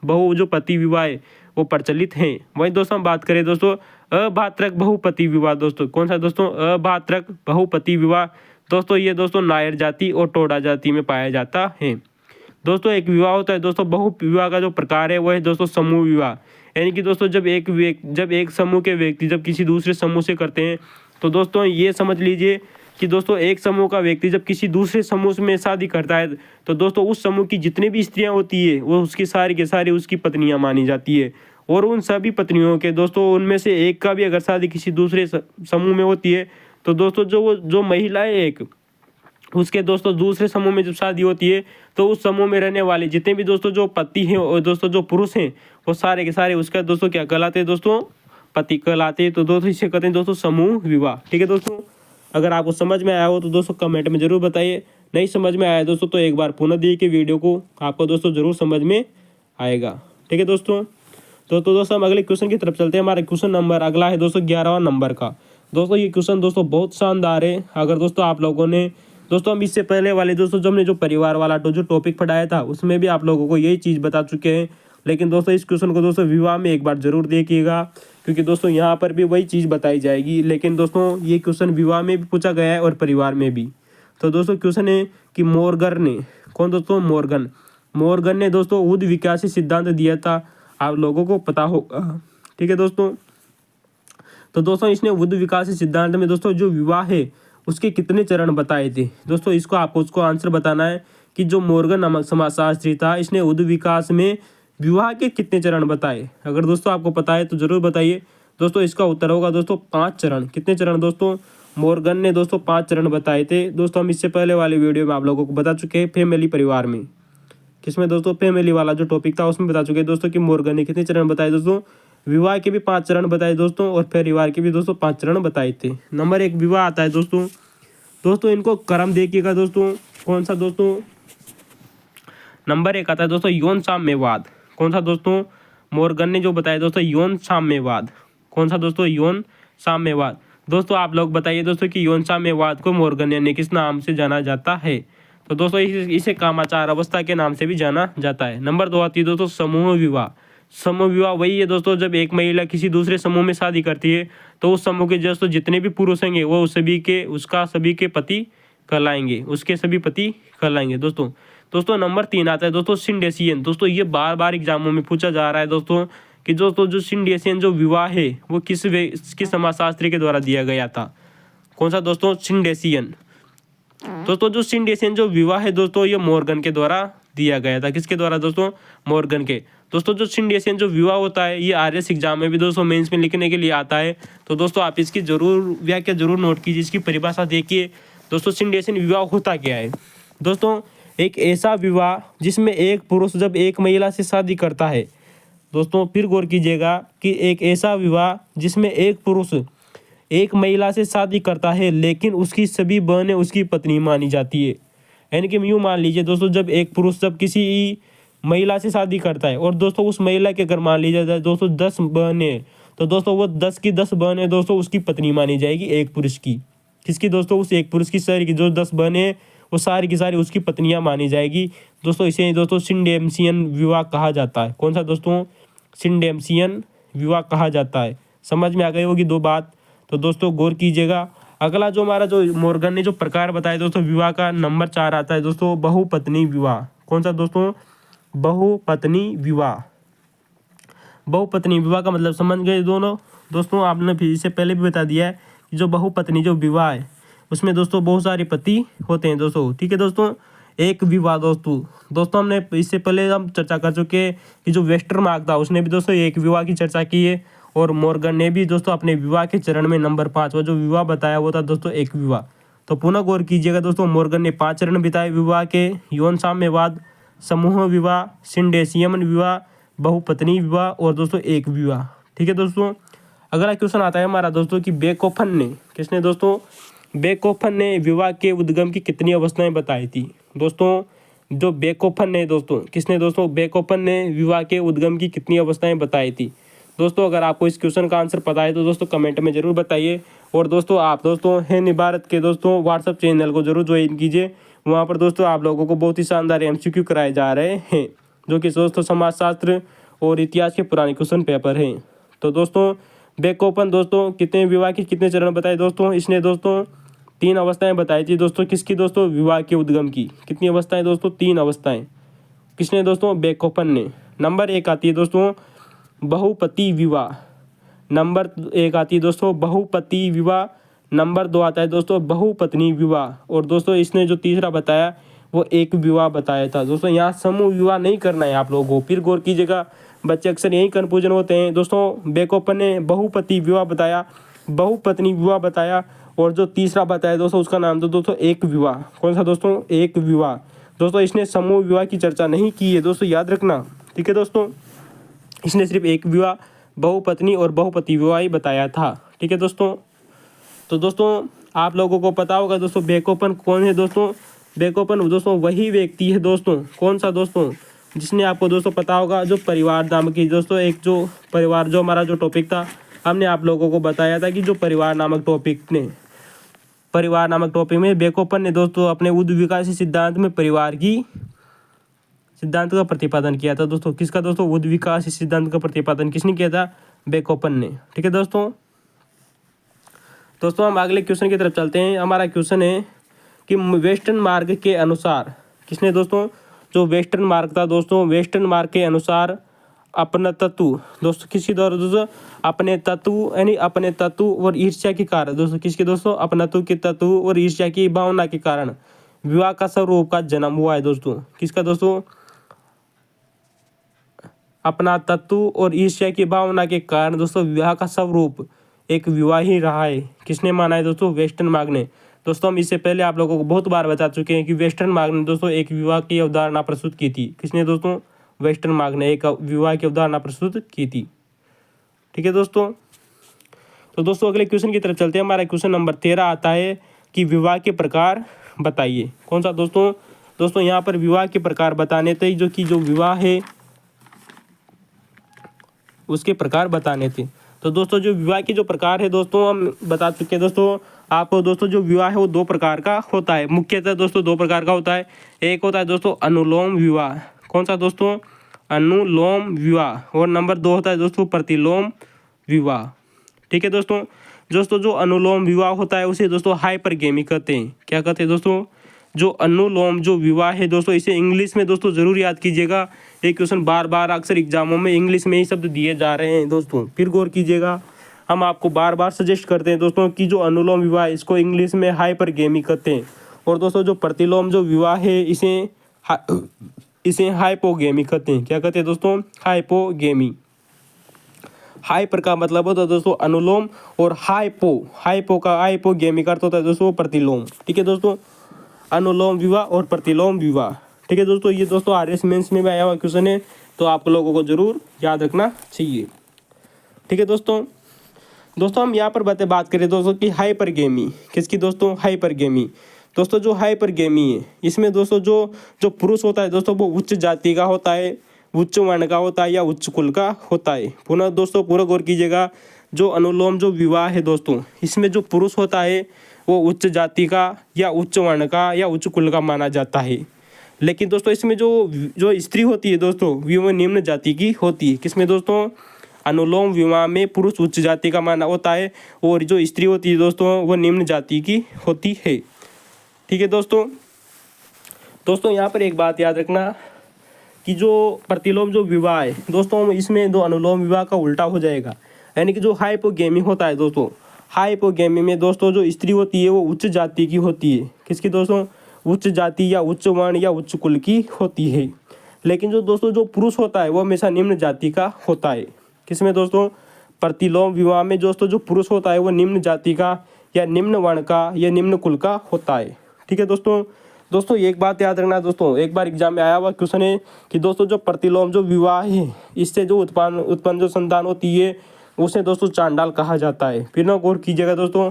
बहु जो पति विवाह है वो प्रचलित हैं। वहीं दोस्तों हम बात करें दोस्तों अभातृक बहुपति विवाह। दोस्तों कौन सा दोस्तों? अभातृक बहुपति विवाह। दोस्तों ये दोस्तों नायर जाति और टोडा जाति में पाया जाता है। दोस्तों एक विवाह होता है दोस्तों बहु विवाह का जो प्रकार है वो है दोस्तों समूह विवाह। यानी कि दोस्तों जब एक समूह के व्यक्ति जब किसी दूसरे समूह से करते हैं तो दोस्तों ये समझ लीजिए कि दोस्तों एक समूह का व्यक्ति जब किसी दूसरे समूह में शादी करता है तो दोस्तों उस समूह की जितनी भी स्त्रियां होती है वो उसकी सारी के सारी उसकी पत्नियां मानी जाती है। और उन सभी पत्नियों के दोस्तों उनमें से एक का भी अगर शादी किसी दूसरे समूह में होती है तो दोस्तों जो महिला है एक उसके दोस्तों दूसरे समूह में जब शादी होती है तो उस समूह में रहने वाले जितने भी दोस्तों जो पति हैं और दोस्तों जो पुरुष हैं वो सारे के सारे उसका दोस्तों क्या कहलाते हैं दोस्तों, पति कहलाते हैं। तो दोस्तों इसे कहते हैं दोस्तों समूह विवाह। ठीक है दोस्तों, अगर आपको समझ में आया हो तो दोस्तों कमेंट में जरूर बताइए, नहीं समझ में आया दोस्तों तो एक बार पुनः देखिए वीडियो को, आपको दोस्तों जरूर समझ में आएगा। ठीक है दोस्तों, तो दोस्तों हम अगले क्वेश्चन की तरफ चलते हैं। हमारा क्वेश्चन नंबर अगला है दोस्तों 11वां नंबर का। दोस्तों ये क्वेश्चन दोस्तों बहुत शानदार है। अगर दोस्तों आप लोगों ने दोस्तों हम इससे पहले वाले दोस्तों जो हमने जो परिवार वाला जो टॉपिक पढ़ाया था उसमें भी आप लोगों को यही चीज़ बता चुके हैं, लेकिन दोस्तों इस क्वेश्चन को दोस्तों विवाह में एक बार जरूर देखिएगा क्योंकि दोस्तों यहाँ पर भी वही चीज़ बताई जाएगी। लेकिन दोस्तों ये क्वेश्चन विवाह में भी पूछा गया है और परिवार में भी। तो दोस्तों क्वेश्चन है कि मॉर्गन ने, कौन दोस्तों, मॉर्गन ने दोस्तों उद विकासी सिद्धांत दिया था, आप लोगों को पता होगा। ठीक है दोस्तों, तो दोस्तों इसने उद विकासी सिद्धांत में दोस्तों जो विवाह है उसके कितने चरण बताए थे। दोस्तों इसको आपको उसको आंसर बताना है कि जो मॉर्गन नामक समाजशास्त्री था इसने उद विकास में विवाह के कितने चरण बताए। अगर दोस्तों आपको पता है तो जरूर बताइए। दोस्तों इसका उत्तर होगा दोस्तों 5 चरण। कितने चरण दोस्तों, मॉर्गन ने दोस्तों 5 चरण बताए थे। दोस्तों हम इससे पहले वाले वीडियो में आप लोगों को बता चुके हैं फैमिली परिवार में, किसमें दोस्तों फैमिली वाला जो टॉपिक था उसमें बता चुके हैं दोस्तों कि मॉर्गन ने कितने चरण बताए दोस्तों, विवाह के भी 5 चरण बताए दोस्तों और परिवार के भी दोस्तों 5 चरण बताए थे। नंबर 1 विवाह आता है दोस्तों इनको क्रम देखिएगा दोस्तों, कौन सा दोस्तों, नंबर 1 आता है दोस्तों यौन साम्यवाद। कौन सा दोस्तों, मॉर्गन ने जो बताया दोस्तों यौन साम्यवाद। कौन सा दोस्तों, यौन साम्यवाद। दोस्तों आप लोग बताइए दोस्तों कि यौन साम्यवाद को मॉर्गन ने किस नाम से जाना जाता है। तो दोस्तों इसे कामाचार अवस्था के नाम से भी जाना जाता है। नंबर 2 आती है दोस्तों समूह विवाह। समूह विवाह वही है दोस्तों जब एक महिला किसी दूसरे समूह में शादी करती है तो उस समूह के दोस्तों जितने भी पुरुष होंगे वो सभी के पति कहलाएंगे, उसके सभी पति कहलाएंगे दोस्तों नंबर 3 आता है दोस्तों सिंडेसियन। दोस्तों ये बार बार एग्जामों में पूछा जा रहा है दोस्तों कि दोस्तों जो सिंडेसियन जो विवाह है वो किस समाजशास्त्री के द्वारा दिया गया था। कौन सा दोस्तों, सिंडेसियन। दोस्तों जो सिंडेसियन जो विवाह है दोस्तों ये मॉर्गन के द्वारा दिया गया था। किसके द्वारा दोस्तों, मॉर्गन के। दोस्तों जो सिंडेसियन जो विवाह होता है ये आरएस एग्जाम में भी दोस्तों मेंस में लिखने के लिए आता है। तो दोस्तों आप इसकी जरूर व्याख्या जरूर नोट कीजिए, इसकी परिभाषा देखिए। दोस्तों सिंडेसियन विवाह होता क्या है। दोस्तों एक ऐसा विवाह जिसमें एक पुरुष जब एक महिला से शादी करता है, दोस्तों फिर गौर कीजिएगा कि एक ऐसा विवाह जिसमें एक पुरुष एक महिला से शादी करता है लेकिन उसकी सभी बहनें उसकी पत्नी मानी जाती है। यानी कि यूँ मान लीजिए दोस्तों जब एक पुरुष जब किसी महिला से शादी करता है और दोस्तों उस महिला के अगर मान लीजिए जाए दोस्तों 10 बहनें, तो दोस्तों वो 10 की 10 बहनें दोस्तों उसकी पत्नी मानी जाएगी एक पुरुष की। किसकी दोस्तों, उस एक पुरुष की सारी की जो 10 बहनें वो सारी की सारी उसकी पत्नियां मानी जाएगी। दोस्तों इसे दोस्तों सिंडेसियन विवाह कहा जाता है। कौन सा दोस्तों, सिंडेसियन विवाह कहा जाता है। समझ में आ गई होगी 2 बात। तो दोस्तों गौर कीजिएगा। अगला जो हमारा जो मॉर्गन ने जो प्रकार बताया दोस्तों विवाह का, नंबर 4 आता है दोस्तों बहुपत्नी विवाह। कौन सा दोस्तों, बहुपत्नी विवाह। बहुपत्नी विवाह का मतलब समझ गए दोस्तों आपने फिर इससे पहले भी बता दिया है कि जो बहुपत्नी जो विवाह है उसमें दोस्तों बहुत सारे पति होते हैं दोस्तों। ठीक है दोस्तों, एक विवाह दोस्तों हमने इससे पहले हम चर्चा कर चुके हैं कि जो वेस्टरमार्क था उसने भी दोस्तों एक विवाह की चर्चा की है और मॉर्गन ने भी दोस्तों अपने विवाह के चरण में नंबर 5 जो विवाह बताया वो था दोस्तों एक विवाह। तो पुनः गौर कीजिएगा दोस्तों, मॉर्गन ने 5 चरण बताए विवाह के, यौन साम्यवाद, समूह विवाह, सिंडेसियन विवाह, बहुपत्नी विवाह और दोस्तों एक विवाह। ठीक है दोस्तों, अगला क्वेश्चन आता है हमारा दोस्तों कि किसने दोस्तों, बेकोफन ने विवाह के उद्गम की कितनी अवस्थाएं बताई थी। दोस्तों जो बेकोफन ने दोस्तों किसने दोस्तों, बेकोफन ने विवाह के उद्गम की कितनी अवस्थाएं बताई थी। दोस्तों अगर आपको इस क्वेश्चन का आंसर पता है तो दोस्तों कमेंट में जरूर बताइए। और दोस्तों आप दोस्तों हिंदी भारत के दोस्तों व्हाट्सएप चैनल को जरूर ज्वाइन कीजिए। वहाँ पर दोस्तों आप लोगों को बहुत ही शानदार MCQ कराए जा रहे हैं जो कि दोस्तों समाजशास्त्र और इतिहास के पुराने क्वेश्चन पेपर हैं। तो दोस्तों बेकोफन दोस्तों कितने विवाह के कितने चरण बताए दोस्तों, इसने दोस्तों 3 अवस्थाएं बताई थी दोस्तों। किसकी दोस्तों, विवाह के उद्गम की। कितनी अवस्थाएं दोस्तों, 3 अवस्थाएं। किसने दोस्तों, बेकोफन ने। नंबर 1 आती है दोस्तों बहुपति विवाह। नंबर 1 आती है दोस्तों बहुपति विवाह। नंबर 2 आता है दोस्तों बहुपत्नी विवाह। और दोस्तों इसने जो तीसरा बताया वो एक विवाह बताया था। दोस्तों यहाँ समूह विवाह नहीं करना है आप लोगों को, फिर गौर कीजिएगा, बच्चे अक्सर यही कन्फ्यूजन होते हैं। दोस्तों बेकोपन ने बहुपति विवाह बताया, बहुपत्नी विवाह बताया, और जो तीसरा बताया दोस्तों उसका नाम था दोस्तों एक विवाह। कौन सा दोस्तों? एक विवाह। दोस्तों इसने समूह विवाह की चर्चा नहीं की है दोस्तों, याद रखना, ठीक है दोस्तों। इसने सिर्फ एक विवाह, बहुपत्नी और बहुपति विवाह ही बताया था, ठीक है दोस्तों। तो दोस्तों आप लोगों को पता होगा दोस्तों बेकोपन कौन है दोस्तों? बेकोपन दोस्तों वही व्यक्ति है दोस्तों, कौन सा दोस्तों? जिसने आपको दोस्तों पता होगा जो परिवार नामक की दोस्तों एक जो परिवार जो हमारा जो टॉपिक था, हमने आप लोगों को बताया था कि जो परिवार नामक टॉपिक में बेकोपन ने दोस्तों अपने उद्विकासी सिद्धांत में परिवार की सिद्धांत का प्रतिपादन किया था दोस्तों। किसका दोस्तों? उद्विकासी सिद्धांत का प्रतिपादन किसने किया था? बेकोपन ने, ठीक है दोस्तों। दोस्तों हम अगले क्वेश्चन की तरफ चलते हैं। हमारा क्वेश्चन है कि वेस्टर्न मार्ग के अनुसार, किसने दोस्तों? जो वेस्टर्न मार्ग था दोस्तों, वेस्टर्न मार्ग के अनुसार अपना तत्व दोस्तों किसके द्वारा दोस्तों? अपने तत्व यानी अपने तत्व और ईर्ष्या के कारण दोस्तों, किसके दोस्तों? अपनत्व के तत्व और ईर्ष्या की भावना के कारण विवाह का स्वरूप का जन्म हुआ है दोस्तों। किसका दोस्तों? अपना तत्व और ईर्ष्या की भावना के कारण दोस्तों विवाह का स्वरूप एक विवाह ही रहा है। किसने माना है दोस्तों? वेस्टर्न मार्ग ने। दोस्तों हम इससे पहले आप लोगों को बहुत बार बता चुके हैं कि वेस्टर्न मार्ग ने दोस्तों एक विवाह की अवधारणा प्रस्तुत की थी। किसने दोस्तों? वेस्टर्न मार्ग ने एक विवाह की अवधारणा प्रस्तुत की थी, ठीक है दोस्तों। तो दोस्तों अगले क्वेश्चन की तरफ चलते हैं। हमारा क्वेश्चन नंबर 13 आता है कि विवाह के प्रकार बताइए। कौन सा दोस्तों? दोस्तों यहाँ पर विवाह के प्रकार बताने थे, जो विवाह है उसके प्रकार बताने थे। तो दोस्तों जो विवाह के जो प्रकार है दोस्तों हम बता चुके हैं दोस्तों आपको। दोस्तों जो विवाह है वो 2 प्रकार का होता है, मुख्यतः दोस्तों 2 प्रकार का होता है। एक होता है दोस्तों अनुलोम विवाह। कौन सा दोस्तों? अनुलोम विवाह। और नंबर 2 होता है दोस्तों प्रतिलोम विवाह, ठीक है दोस्तों। दोस्तों जो अनुलोम विवाह होता है उसे दोस्तों हाइपरगेमी कहते हैं। क्या कहते हैं दोस्तों? जो अनुलोम जो विवाह है दोस्तों, इसे इंग्लिश में दोस्तों जरूर याद कीजिएगा। ये क्वेश्चन बार बार अक्सर एग्जामों में इंग्लिश में ही शब्द दिए जा रहे हैं दोस्तों, फिर गौर कीजिएगा। हम आपको बार बार सजेस्ट करते हैं दोस्तों कि जो अनुलोम विवाह इसको इंग्लिश में हाइपरगेमी कहते हैं। और दोस्तों जो प्रतिलोम जो विवाह है इसे हाइपोगेमी कहते हैं। क्या कहते हैं दोस्तों? हाइपोगेमी। हाइपर का मतलब होता है दोस्तों अनुलोम, और हाइपोगेमी का अर्थ होता है दोस्तों प्रतिलोम, ठीक है दोस्तों। अनुलोम विवाह और प्रतिलोम विवाह, ठीक है दोस्तों। ये दोस्तों RS मेंस में भी आया हुआ क्वेश्चन है, तो आप लोगों को जरूर याद रखना चाहिए, ठीक है दोस्तों। दोस्तों हम यहाँ पर बात करें दोस्तों कि हाइपरगेमी किसकी दोस्तों? हाइपरगेमी। दोस्तों जो हाइपरगेमी है इसमें दोस्तों जो पुरुष होता है दोस्तों वो उच्च जाति का होता है, उच्च वर्ण का होता है या उच्च कुल का होता है। पुनः दोस्तों पूरा गौर कीजिएगा, जो अनुलोम जो विवाह है दोस्तों इसमें जो पुरुष होता है वो उच्च जाति का या उच्च वर्ण का या उच्च कुल का माना जाता है। लेकिन दोस्तों इसमें जो स्त्री होती है दोस्तों वो निम्न जाति की होती है। किसमें दोस्तों? अनुलोम विवाह में पुरुष उच्च जाति का माना होता है और जो स्त्री होती है दोस्तों वो निम्न जाति की होती है, ठीक है दोस्तों। दोस्तों यहाँ पर एक बात याद रखना कि जो प्रतिलोम जो विवाह है दोस्तों इसमें दो अनुलोम विवाह का उल्टा हो जाएगा, यानी कि जो हाइपोगेमी होता है दोस्तों, हाइपोगेमी में दोस्तों जो स्त्री होती है वो उच्च जाति की होती है। किसकी दोस्तों? उच्च जाति या उच्च वर्ण या उच्च कुल की होती है। लेकिन जो दोस्तों जो पुरुष होता है वो हमेशा निम्न जाति का होता है। किसमें दोस्तों? प्रतिलोम विवाह में दोस्तों जो पुरुष होता है वो निम्न जाति का या निम्न वर्ण का या निम्न कुल का होता है, ठीक है दोस्तों। दोस्तों एक बात याद रखना दोस्तों, एक बार एग्जाम में आया हुआ क्वेश्चन है कि दोस्तों जो प्रतिलोम जो विवाह है इससे जो उत्पन्न जो संतान होती है उसे दोस्तों चांडाल कहा जाता है। फिर ना गौर कीजिएगा दोस्तों,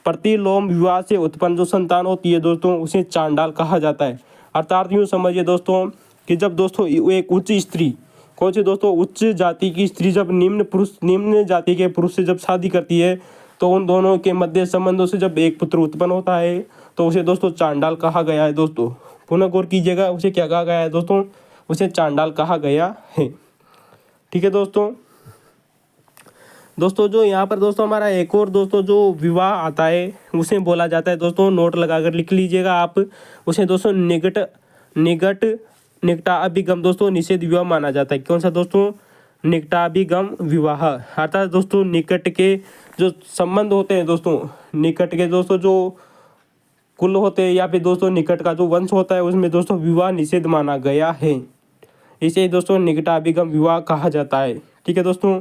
प्रतिलोम विवाह से उत्पन्न जो संतान होती है दोस्तों उसे चांडाल कहा जाता है। अर्थात यूँ समझिए दोस्तों कि जब दोस्तों एक उच्च स्त्री, कौन सी दोस्तों? उच्च जाति की स्त्री जब निम्न जाति के पुरुष से जब शादी करती है तो उन दोनों के मध्य संबंधों से जब एक पुत्र उत्पन्न होता है तो उसे दोस्तों चांडाल कहा गया है दोस्तों। पुनः गौर कीजिएगा, उसे क्या कहा गया है दोस्तों? उसे चांडाल कहा गया है, ठीक है दोस्तों। दोस्तों जो यहाँ पर दोस्तों हमारा एक और दोस्तों जो विवाह आता है उसे बोला जाता है दोस्तों, नोट लगाकर लिख लीजिएगा आप, उसे दोस्तों निकट अभिगम दोस्तों निषेध विवाह माना जाता है। कौन सा दोस्तों? निकटाभिगम विवाह, अर्थात दोस्तों निकट के जो संबंध होते हैं दोस्तों, निकट के दोस्तों जो कुल होते हैं या फिर दोस्तों निकट का जो वंश होता है उसमें दोस्तों विवाह निषेध माना गया है। इसे दोस्तों निकटाभिगम विवाह कहा जाता है। ठीक है दोस्तों,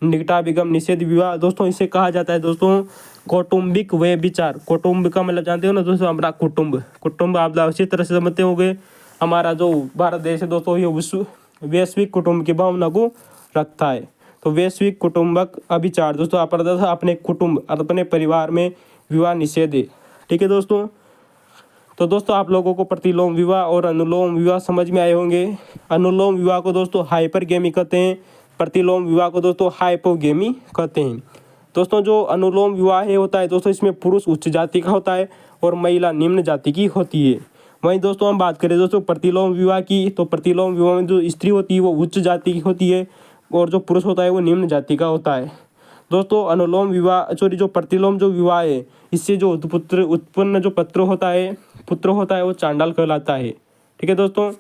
निकटाभिगम निषेध विवाह दोस्तों इसे कहा जाता है दोस्तों कौटुंबिक व्यभिचार। कौटुंब का मतलब जानते हो ना दोस्तों, हमारा कुटुंब, कुटुंब आप उसी तरह से समझते होंगे। हमारा जो भारत देश है दोस्तों ये विश्व वैश्विक कुटुंब की भावना को रखता है। तो वैश्विक कुटुंबक अभिचार दोस्तों अपने कुटुंब अपने परिवार में विवाह निषेध है। ठीक है दोस्तों, तो दोस्तों आप लोगों को प्रतिलोम विवाह और अनुलोम विवाह समझ में आए होंगे। अनुलोम विवाह को दोस्तों हाइपरगेमी कहते हैं, प्रतिलोम विवाह को दोस्तों हाइपोगेमी कहते हैं। दोस्तों जो अनुलोम विवाह है होता है दोस्तों इसमें पुरुष उच्च जाति का होता है और महिला निम्न जाति की होती है। वहीं दोस्तों हम बात करें दोस्तों प्रतिलोम विवाह की, तो प्रतिलोम विवाह में जो स्त्री होती है वो उच्च जाति की होती है और जो पुरुष होता है वो निम्न जाति का होता है। दोस्तों अनुलोम विवाह जो प्रतिलोम जो विवाह है इससे जो उत्पन्न जो पुत्र होता है वो चांडाल कहलाता है। ठीक है दोस्तों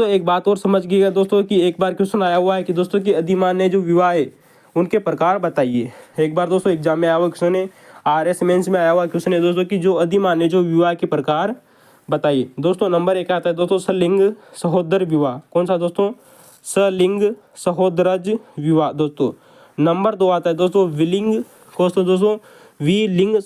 एक बात और समझ गइएगा दोस्तों कि एक बार क्वेश्चन आया हुआ है कि दोस्तों कि अधिमान्य जो विवाह है उनके प्रकार बताइए। एक बार दोस्तों एग्जाम में आया हुआ क्वेश्चन है, RS मेंस में आया हुआ क्वेश्चन है दोस्तों कि जो अधिमान्य जो विवाह के प्रकार बताइए। दोस्तों नंबर 1 आता है दोस्तों सलिंग सहोदर विवाह। कौन सा दोस्तों? सलिंग सहोदरज विवाह। दोस्तों नंबर 2 आता है दोस्तों विलिंग, दोस्तों विलिंग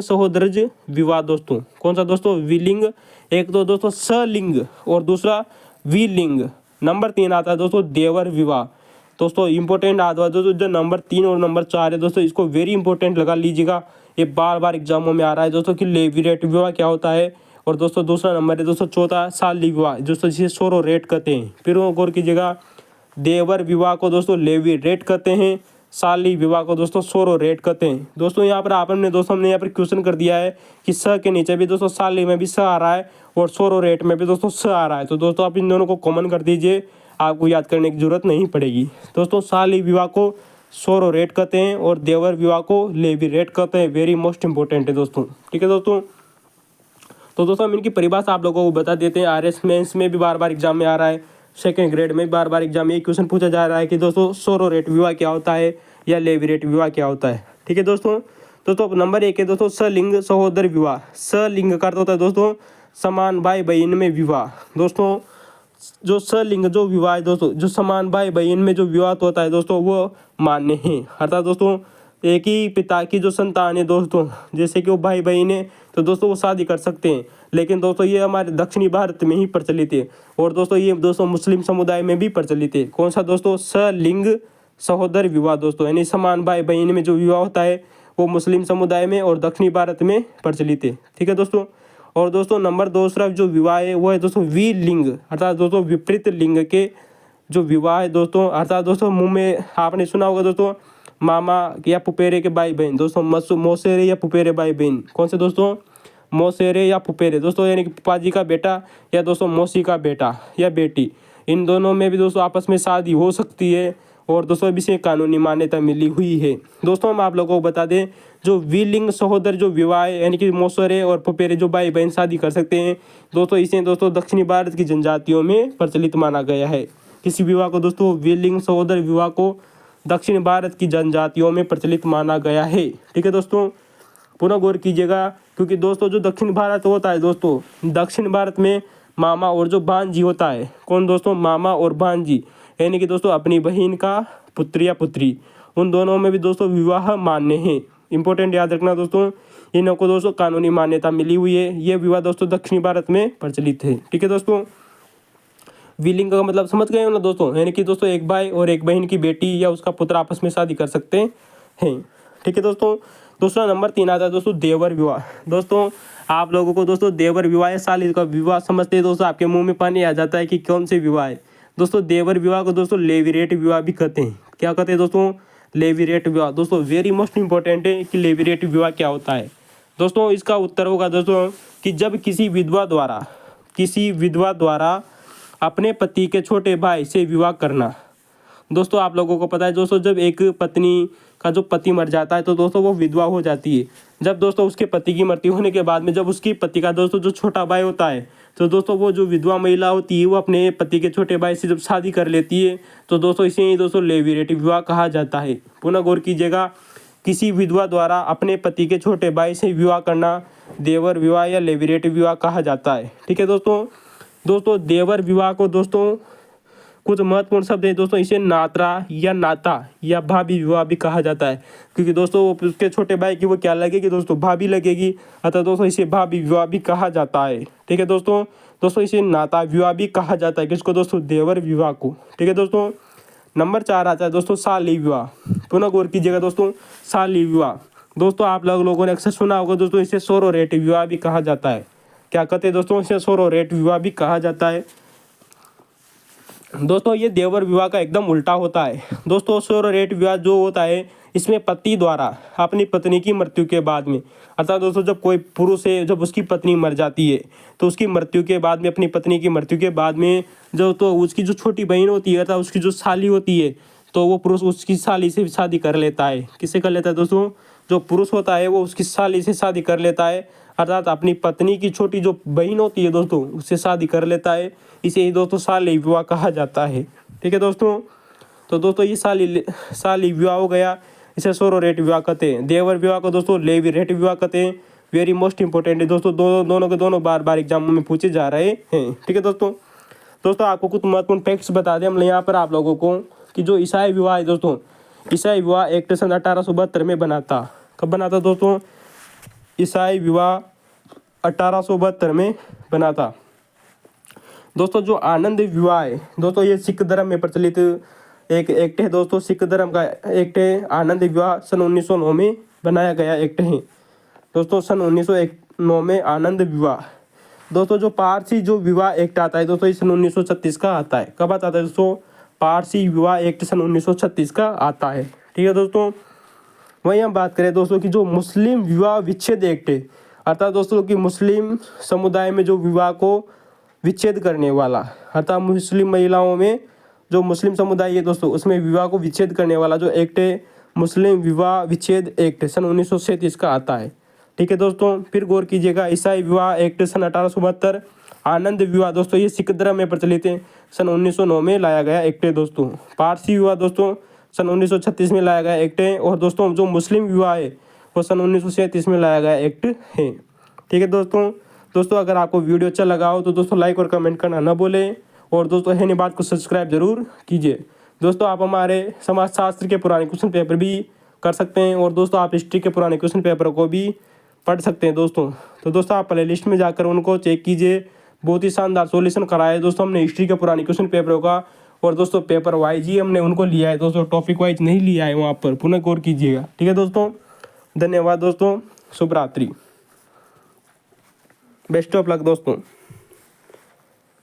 सहोदरज विवाह। दोस्तों कौन सा दोस्तों? विलिंग। एक तो दोस्तों सलिंग और दूसरा विलिंग। नंबर 3 आता है दोस्तों देवर विवाह। दोस्तों इंपॉर्टेंट आता है दोस्तों जो नंबर 3 और नंबर 4 है दोस्तों इसको वेरी इंपॉर्टेंट लगा लीजिएगा, ये बार बार एग्जामों में आ रहा है दोस्तों कि लेवीरेट विवाह क्या होता है। और दोस्तों दूसरा नंबर है दोस्तों चौथा साली विवाह दोस्तों जिसे सोरो रेट कहते हैं। फिर गौर कीजिएगा, देवर विवाह को दोस्तों लेवी रेट कहते हैं, साली विवाह को दोस्तों सोरो रेट कहते हैं। दोस्तों यहाँ पर हमने यहाँ पर क्वेश्चन कर दिया है कि स के नीचे भी दोस्तों साली में भी स आ रहा है और सोरो रेट में भी दोस्तों स आ रहा है। तो दोस्तों आप इन दोनों को कॉमन कर दीजिए, आपको याद करने की जरूरत नहीं पड़ेगी। दोस्तों साली विवाह को सोरो रेट कहते हैं और देवर विवाह को लेवी रेट कहते हैं। वेरी मोस्ट इंपॉर्टेंट है दोस्तों। ठीक है दोस्तों, तो दोस्तों हम इनकी परिभाषा आप लोगों को बता देते हैं। RS मेंस में भी बार बार एग्जाम में आ रहा है, सेकंड ग्रेड में बार बार एग्जाम में एक क्वेश्चन पूछा जा रहा है कि दोस्तों सोरो रेट विवाह क्या होता है या लेवी रेट विवाह क्या होता है। ठीक है दोस्तों नंबर 1 है दोस्तों सलिंग सहोदर विवाह। सलिंग का अर्थ होता है दोस्तों समान भाई बहन में विवाह। दोस्तों जो सलिंग जो विवाह है दोस्तों जो समान भाई बहन में जो विवाह होता है दोस्तों वो मान्य है। अर्थात दोस्तों एक ही पिता की जो संतान है दोस्तों, जैसे कि वो भाई बहन है तो दोस्तों वो शादी कर सकते हैं। लेकिन दोस्तों ये हमारे दक्षिणी भारत में ही प्रचलित है और दोस्तों ये दोस्तों मुस्लिम समुदाय में भी प्रचलित है। कौन सा दोस्तों? सलिंग सहोदर विवाह। दोस्तों यानी समान भाई बहन में जो विवाह होता है वो मुस्लिम समुदाय में और दक्षिणी भारत में प्रचलित है। ठीक है दोस्तों, और दोस्तों नंबर दूसरा जो विवाह है वो है दोस्तों विलिंग, अर्थात दोस्तों विपरीत लिंग के जो विवाह है दोस्तों। अर्थात दोस्तों मुंह में आपने सुना होगा दोस्तों मामा या पुपेरे के भाई बहन। दोस्तों मौसेरे या पुपेरे भाई बहन। कौन से दोस्तों? मौसेरे या पुपेरे। दोस्तों यानी कि पाजी का बेटा या दोस्तों मौसी का बेटा या बेटी, इन दोनों में भी दोस्तों आपस में शादी हो सकती है और दोस्तों अभी से कानूनी मान्यता मिली हुई है। दोस्तों हम आप लोगों को बता दें जो विलिंग सहोदर जो विवाह है यानी कि मौसेरे और पुपेरे जो भाई बहन शादी कर सकते हैं दोस्तों, इसे दोस्तों दक्षिणी भारत की जनजातियों में प्रचलित माना गया है। किसी विवाह को दोस्तों विलिंग सहोदर विवाह को दक्षिण भारत की जनजातियों में प्रचलित माना गया है। ठीक है दोस्तों, पुनः गौर कीजिएगा क्योंकि दोस्तों जो दक्षिण भारत होता है दोस्तों, दक्षिण भारत में मामा और जो भांजी होता है, कौन दोस्तों? मामा और भांजी यानी कि दोस्तों अपनी बहन का पुत्र या पुत्री, उन दोनों में भी दोस्तों विवाह मान्य है। इंपॉर्टेंट याद रखना दोस्तों, इनको को दोस्तों कानूनी मान्यता मिली हुई है। ये विवाह दोस्तों दक्षिणी भारत में प्रचलित है। ठीक है दोस्तों, विलिंग का मतलब समझ गए हो ना दोस्तों, यानी कि दोस्तों एक भाई और एक बहन की बेटी या उसका पुत्र आपस में शादी कर सकते हैं। ठीक है दोस्तों, दूसरा नंबर 3 आता है दोस्तों देवर विवाह। दोस्तों आप लोगों को दोस्तों देवर विवाह या साली का विवाह समझते हैं दोस्तों आपके मुंह में पानी आ जाता है कि कौन से विवाह है। दोस्तों देवर विवाह को दोस्तों लेवीरेट विवाह भी कहते हैं। क्या कहते हैं दोस्तों? लेवीरेट विवाह। दोस्तों वेरी मोस्ट इंपॉर्टेंट है कि लेवीरेट विवाह क्या होता है। दोस्तों इसका उत्तर होगा दोस्तों कि जब किसी विधवा द्वारा अपने पति के छोटे भाई से विवाह करना। दोस्तों आप लोगों को पता है दोस्तों, जब एक पत्नी का जो पति मर जाता है तो दोस्तों वो विधवा हो जाती है। जब दोस्तों उसके पति की मृत्यु होने के बाद में जब उसकी पति का दोस्तों जो छोटा भाई होता है, तो दोस्तों वो जो विधवा महिला होती है वो अपने पति के छोटे भाई से जब शादी कर लेती है तो दोस्तों इसे ही दोस्तों लेवीरेटिव विवाह कहा जाता है। पुनः गौर कीजिएगा, किसी विधवा द्वारा अपने पति के छोटे भाई से विवाह करना देवर विवाह या लेवीरेटिव विवाह कहा जाता है। ठीक है दोस्तों देवर विवाह को दोस्तों कुछ महत्वपूर्ण शब्द है दोस्तों, इसे नातरा या नाता या भाभी विवाह भी कहा जाता है, क्योंकि दोस्तों वो उसके छोटे भाई की वो क्या लगेगी दोस्तों, भाभी लगेगी, अतः दोस्तों इसे भाभी विवाह भी कहा जाता है। ठीक है दोस्तों इसे नाता विवाह भी कहा जाता है, किसको दोस्तों, देवर विवाह को। ठीक है दोस्तों, नंबर 4 आता है दोस्तों साली विवाह। पुनः गौर कीजिएगा दोस्तों, साली विवाह दोस्तों आप लोगों ने अक्सर सुना होगा दोस्तों, इसे सोरोरेटिव विवाह भी कहा जाता है। क्या कहते हैं दोस्तों, इसे सोरोरेटिव विवाह भी कहा जाता है। दोस्तों ये देवर विवाह का एकदम उल्टा होता है। दोस्तों सोरोरेट विवाह जो होता है, इसमें पति द्वारा अपनी पत्नी की मृत्यु के बाद में, अर्थात दोस्तों जब कोई पुरुष है, जब उसकी पत्नी मर जाती है तो उसकी मृत्यु के बाद में, अपनी पत्नी की मृत्यु के बाद में जो तो उसकी जो छोटी बहन होती है अर्थात उसकी जो साली होती है, तो वो पुरुष उसकी साली से शादी कर लेता है। किससे कर लेता है दोस्तों, जो पुरुष होता है वो उसकी साली से शादी कर लेता है, अर्थात अपनी पत्नी की छोटी जो बहन होती है दोस्तों उससे शादी कर लेता है। इसे ही दोस्तों साली विवाह कहा जाता है। ठीक है दोस्तों, तो दोस्तों ये साली विवाह हो गया, इसे सोरोरेट विवाह कहते हैं। देवर विवाह को दोस्तों लेवीरेट विवाह कहते हैं। वेरी मोस्ट इंपॉर्टेंट है दोस्तों, दोनों के दोनों बार एग्जामों में पूछे जा रहे हैं। ठीक है दोस्तों आपको कुछ महत्वपूर्ण फैक्ट्स बता दें हमने यहाँ पर आप लोगों को, कि जो ईसाई विवाह है दोस्तों, ईसाई विवाह एक्ट सन 1872 में बना था। कब बना था दोस्तों, ईसाई विवाह 1872 में बना था। दोस्तों जो आनंद विवाह है दोस्तों, ये सिख धर्म में प्रचलित एक एक्ट है दोस्तों, सिख धर्म का एक्ट है। आनंद विवाह सन 1909 में बनाया गया एक्ट है दोस्तों, सन 1909 में आनंद विवाह। दोस्तों जो पारसी जो विवाह एक्ट आता है दोस्तों, ये सन 1936 का आता है। कब आता है दोस्तों, पारसी विवाह एक्ट सन 1936 का आता है। ठीक है दोस्तों, वहीं हम बात करें दोस्तों कि जो मुस्लिम विवाह विच्छेद एक्ट है, अर्थात दोस्तों कि मुस्लिम समुदाय में जो विवाह को विच्छेद करने वाला, अर्थात मुस्लिम महिलाओं में जो मुस्लिम समुदाय है दोस्तों उसमें विवाह को विच्छेद करने वाला जो एक्ट है, मुस्लिम विवाह विच्छेद एक्ट सन 1937 का आता है। ठीक है दोस्तों, फिर गौर कीजिएगा, ईसाई विवाह एक्ट सन 1872। आनंद विवाह दोस्तों ये सिख धर्म में प्रचलित है, सन 1909 में लाया गया एक्ट है दोस्तों। पारसी विवाह दोस्तों सन 1936 में लाया गया एक्ट है, और दोस्तों जो मुस्लिम विवाह है वो सन 1937 में लाया गया एक्ट है। ठीक है दोस्तों अगर आपको वीडियो अच्छा लगा हो तो दोस्तों लाइक और कमेंट करना ना भूलें, और दोस्तों है नहीं बात को सब्सक्राइब जरूर कीजिए। दोस्तों आप हमारे समाजशास्त्र के पुराने क्वेश्चन पेपर भी कर सकते हैं, और दोस्तों आप हिस्ट्री के पुराने क्वेश्चन पेपर को भी पढ़ सकते हैं दोस्तों। तो दोस्तों आप प्ले लिस्ट में जाकर उनको चेक कीजिए, बहुत ही शानदार सॉल्यूशन कराया है दोस्तों हमने हिस्ट्री के पुराने क्वेश्चन पेपरों का, और दोस्तों पेपर वाइज ही हमने उनको लिया है दोस्तों, टॉपिक वाइज नहीं लिया है वहाँ पर, पुनः गौर कीजिएगा। ठीक है दोस्तों, धन्यवाद दोस्तों, शुभ रात्रि, बेस्ट ऑफ लक दोस्तों।